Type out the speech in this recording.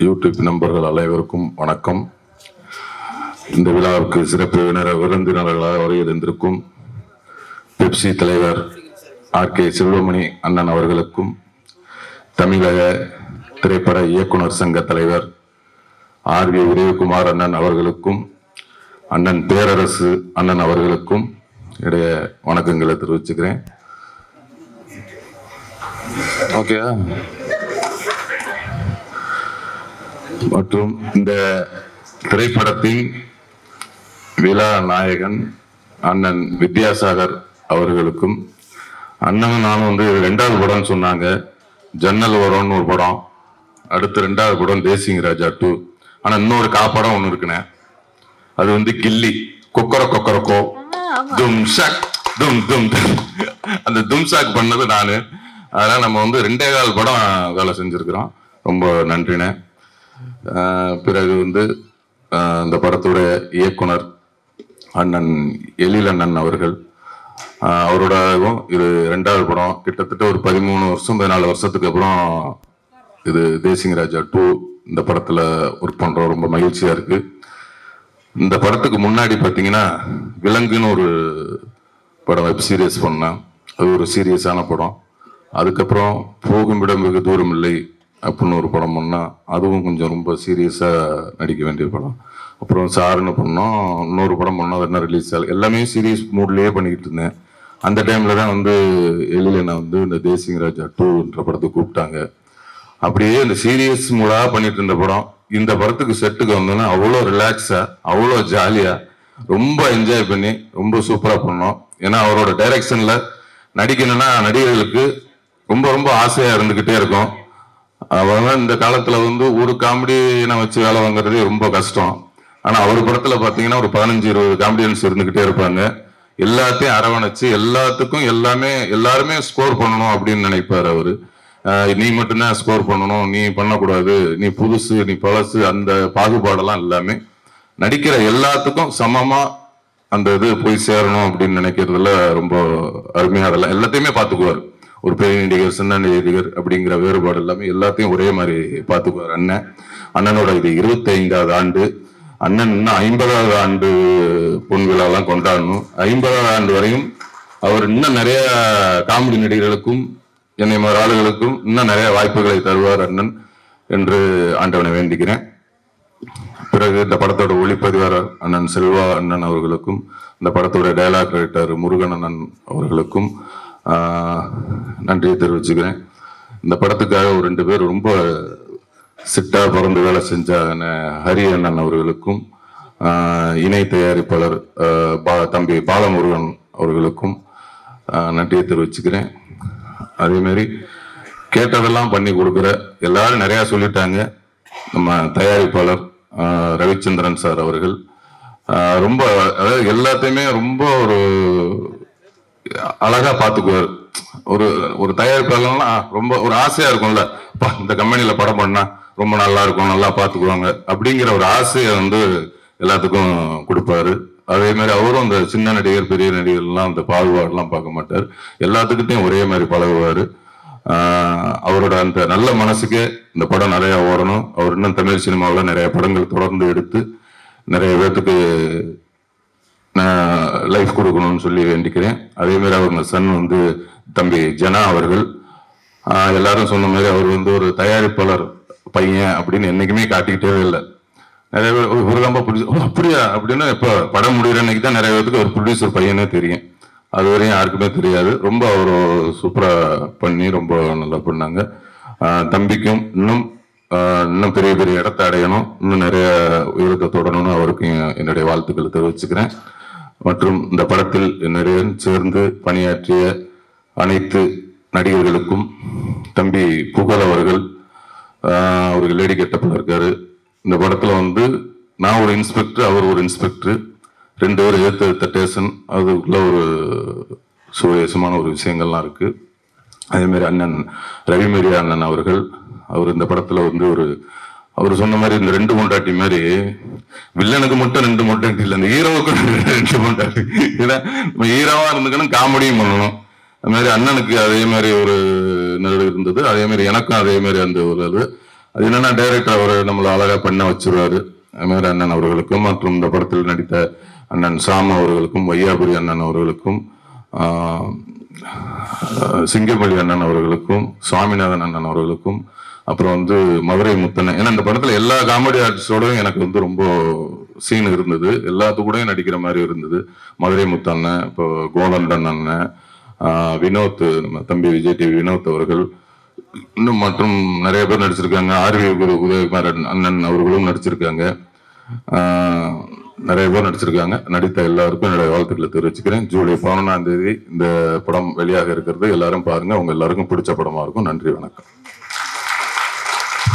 YouTube நண்பர்கள் அனைவருக்கும் வணக்கம். இந்த விழாவுக்கு சிறப்பு விருந்தினர்களாக வருகின்றிருக்கும் பெப்சி தலைவர் ஆர்.கே. செல்வமணி அண்ணன் அவர்களுக்கும், தமிழக திரைப்பட இயக்குனர் சங்க தலைவர் ஆர்.வி. உதயகுமார் அண்ணன் அவர்களுக்கும், அண்ணன் பேரரசு அண்ணன் அவர்களுக்கும் இடைய வணக்கங்களை தெரிவிச்சுக்கிறேன். ஓகே. மற்றும் இந்த திரைப்படத்தின் விழா நாயகன் அண்ணன் வித்யாசாகர் அவர்களுக்கும், அண்ணன் நானும் 2வது படம் சொன்னாங்க, ஜன்னல் ஓரம்னு ஒரு படம், அடுத்து 2வது படம் தேசிங் ராஜா 2. ஆனா இன்னொரு காப்படம் ஒண்ணு இருக்குனே, அது கில்லி கொக்கரக்கோ தும் ஷக் தும் தும் அந்த தும் ஷாக் பண்ணது நானு. அதனால நம்ம 2.25 படம் வேலை செஞ்சிருக்கிறோம். ரொம்ப நன்றினே. பிறகு இந்த படத்துடைய இயக்குனர் அண்ணன் எழில் அண்ணன் அவர்கள், அவரோட இது 2வது படம். கிட்டத்தட்ட ஒரு 13 வருஷம் 14 வருஷத்துக்கு அப்புறம் இது தேசிங் ராஜா 2 இந்த படத்துல ஒர்க் பண்றோம். ரொம்ப மகிழ்ச்சியா இருக்கு. இந்த படத்துக்கு முன்னாடி பாத்தீங்கன்னா விலங்குன்னு ஒரு படம் வெப் சீரியஸ் பண்ணேன். அது ஒரு சீரியஸான படம். அதுக்கப்புறம் போகுமிடம் வெகு தூரம் இல்லை அப்படின்னு ஒரு படம் பண்ணால், அதுவும் கொஞ்சம் ரொம்ப சீரியஸாக நடிக்க வேண்டிய படம். அப்புறம் சாருன்னு பண்ணோம், இன்னொரு படம் பண்ணோம், அது என்ன ரிலீஸ் ஆகல. எல்லாமே சீரியஸ் மூட்லேயே பண்ணிக்கிட்டு இருந்தேன். அந்த டைமில் தான் எழில் என்னை இந்த தேசிங் ராஜா 2ன்ற படத்துக்கு கூப்பிட்டாங்க. அப்படியே இந்த சீரியஸ் மூடாக பண்ணிட்டு இருந்த படம் இந்த படத்துக்கு செட்டுக்கு வந்தோன்னா அவ்வளோ ரிலாக்ஸாக, அவ்வளோ ஜாலியாக, ரொம்ப என்ஜாய் பண்ணி ரொம்ப சூப்பராக பண்ணோம். ஏன்னா அவரோட டைரக்ஷனில் நடிக்கணும்னா நடிகர்களுக்கு ரொம்ப ரொம்ப ஆசையாக இருந்துக்கிட்டே இருக்கும். அவங்க இந்த காலத்துல ஒரு காமெடியை வச்சு வேலை வாங்குறதே ரொம்ப கஷ்டம். ஆனா அவர் படத்துல பாத்தீங்கன்னா ஒரு 15-20 காமெடியன்ஸ் இருந்துகிட்டே இருப்பாங்க. எல்லாத்தையும் அரவணைச்சு எல்லாத்துக்கும் எல்லாருமே ஸ்கோர் பண்ணணும் அப்படின்னு நினைப்பாரு அவரு. நீ மட்டும்தான் ஸ்கோர் பண்ணணும், நீ பண்ணக்கூடாது, நீ புதுசு, நீ பழசு, அந்த பாகுபாடெல்லாம் எல்லாமே நடிக்கிற எல்லாத்துக்கும் சமமா அந்த இது போய் சேரணும் அப்படின்னு நினைக்கிறதுல ரொம்ப அருமையா அதெல்லாம் எல்லாத்தையுமே பார்த்துக்குவாரு. ஒரு பெரிய நடிகர், சின்ன நடிகர் அப்படிங்கிற வேறுபாடு எல்லாமே எல்லாத்தையும் ஒரே மாதிரி பார்த்துக்குவார் அண்ணனோட இது 25வது ஆண்டு. அண்ணன் இன்னும் 50வது ஆண்டு பொன் விழாலாம் கொண்டாடணும். 50வது ஆண்டு வரையும் அவர் இன்னும் நிறைய காமெடி நடிகர்களுக்கும் என்னை மாதிரி ஆளுகளுக்கும் இன்னும் நிறைய வாய்ப்புகளை தருவார் அண்ணன் என்று ஆண்டவனை வேண்டிக்கிறேன். பிறகு இந்த படத்தோட ஒளிப்பதிவாளர் அண்ணன் செல்வா அண்ணன் அவர்களுக்கும், இந்த படத்தோட டயலாக் ரைட்டர் முருகன் அண்ணன் அவர்களுக்கும் நன்றியை தெரிவிச்சுக்கிறேன். இந்த படத்துக்காக ஒரு 2 பேர் ரொம்ப சிட்டா பிறந்து வேலை செஞ்ச ஹரி அண்ணன் அவர்களுக்கும், இணை தயாரிப்பாளர் தம்பி பாலமுருகன் அவர்களுக்கும் நன்றியை தெரிவிச்சுக்கிறேன். அதே மாதிரி கேட்டதெல்லாம் பண்ணி கொடுக்குற எல்லாரும் நிறைய சொல்லிட்டாங்க. நம்ம தயாரிப்பாளர் ரவிச்சந்திரன் சார் அவர்கள் ரொம்ப, அதாவது எல்லாத்தையுமே ரொம்ப ஒரு அழகா பாத்துக்குவார். ஒரு தயாரிப்பாளர்னா ரொம்ப ஒரு ஆசையா இருக்கும்ல, இந்த கம்பெனில படம் பண்ணா ரொம்ப நல்லா இருக்கும், நல்லா பாத்துக்குவாங்க அப்படிங்கிற ஒரு ஆசையை எல்லாத்துக்கும் கொடுப்பாரு. அதே மாதிரி அவரும் அந்த சின்ன நடிகர் பெரிய நடிகர் எல்லாம் அந்த பாகுபாடுலாம் பார்க்க மாட்டார். எல்லாத்துக்கிட்டையும் ஒரே மாதிரி பழகுவாரு. அவரோட அந்த நல்ல மனசுக்கே இந்த படம் நிறைய ஓடணும். அவர் இன்னும் தமிழ் சினிமாவில் நிறைய படங்கள் தொடர்ந்து எடுத்து நிறைய பேர்த்துக்கு லைஃப் கொடுக்கணும்னு சொல்லி வேண்டிக்கிறேன். அதே மாதிரி அவங்க சன் தம்பி ஜனா அவர்கள், எல்லாரும் சொன்ன மாதிரி அவர் ஒரு தயாரிப்பாளர் பையன் அப்படின்னு என்னைக்குமே காட்டிக்கிட்டே இல்லை. நிறைய பேர் ஒரு ரொம்ப அப்படியா அப்படின்னு இப்ப படம் முடிகிற அன்னைக்கு தான் நிறைய பேருக்கு ஒரு ப்ரொடியூசர் பையனே தெரியும். அது வரையும் யாருக்குமே தெரியாது. ரொம்ப அவர் சூப்பரா பண்ணி ரொம்ப நல்லா பண்ணாங்க. தம்பிக்கும் இன்னும் பெரிய பெரிய இடத்தை அடையணும், இன்னும் நிறைய உயரத்தை தொடரணும்னு அவருக்கும் என்னுடைய வாழ்த்துக்களை தெரிவிச்சுக்கிறேன். மற்றும் இந்த படத்தில் என்னுடன் சேர்ந்து பணியாற்றிய அனைத்து நடிகர்களுக்கும், தம்பி புகழ் அவர்கள் லேடி கெட்டப்பில் இருக்காரு. இந்த படத்துல நான் ஒரு இன்ஸ்பெக்டர், அவர் ஒரு இன்ஸ்பெக்டர், 2 பேரும் ஏத்த டேஷன், அதுக்குள்ள ஒரு சுவேசமான ஒரு விஷயங்கள்லாம் இருக்கு. அதே மாதிரி அண்ணன் ரவிமேரியா அண்ணன் அவர்கள், அவர் இந்த படத்துல அவர் சொன்ன மாதிரி இந்த 2 மூண்டாட்டி மாதிரி வில்லனுக்கு மட்டும் 2 மூண்டாட்டி இல்லை, இந்த ஹீரோவுக்கு 2 மூண்டாட்டி. ஏன்னா ஹீரோவா இருந்துக்கணும், காமெடியும் பண்ணணும். அது மாதிரி அண்ணனுக்கு அதே மாதிரி ஒரு இருந்தது. அதே மாதிரி எனக்கும் அதே மாதிரி அந்த ஒரு அது என்னன்னா டைரக்டர் அவர் நம்மளை அழகா பண்ண வச்சிருவாரு. அதுமாதிரி அண்ணன் அவர்களுக்கும் மற்றும் இந்த படத்தில் நடித்த அண்ணன் சாம் அவர்களுக்கும், வையாபுரி அண்ணன் அவர்களுக்கும், சிங்கமொழி அண்ணன் அவர்களுக்கும், சுவாமிநாதன் அண்ணன் அவர்களுக்கும், அப்புறம் வந்து மதுரை முத்தண்ணன். ஏன்னா இந்த படத்துல எல்லா காமெடி ஆர்டிஸ்டோடவும் எனக்கு ரொம்ப சீன் இருந்தது, எல்லாத்துக்கூடயும் நடிக்கிற மாதிரி இருந்தது. மதுரை முத்தண்ணன், இப்போ கோலண்டன் அண்ணன், வினோத், நம்ம தம்பி விஜய் டிவி வினோத் அவர்கள், இன்னும் மற்றும் நிறைய பேர் நடிச்சிருக்காங்க. ஆர்வி உதயகுமார் அண்ணன் அவர்களும் நடிச்சிருக்காங்க. நிறைய பேர் நடிச்சிருக்காங்க. நடித்த எல்லாருக்கும் என்னுடைய வாழ்த்துக்களை தெரிவிச்சுக்கிறேன். ஜூலை 11ஆம் தேதி இந்த படம் வெளியாக இருக்கிறது. எல்லாரும் பாருங்க. உங்க எல்லாருக்கும் பிடிச்ச படமா இருக்கும். நன்றி, வணக்கம்.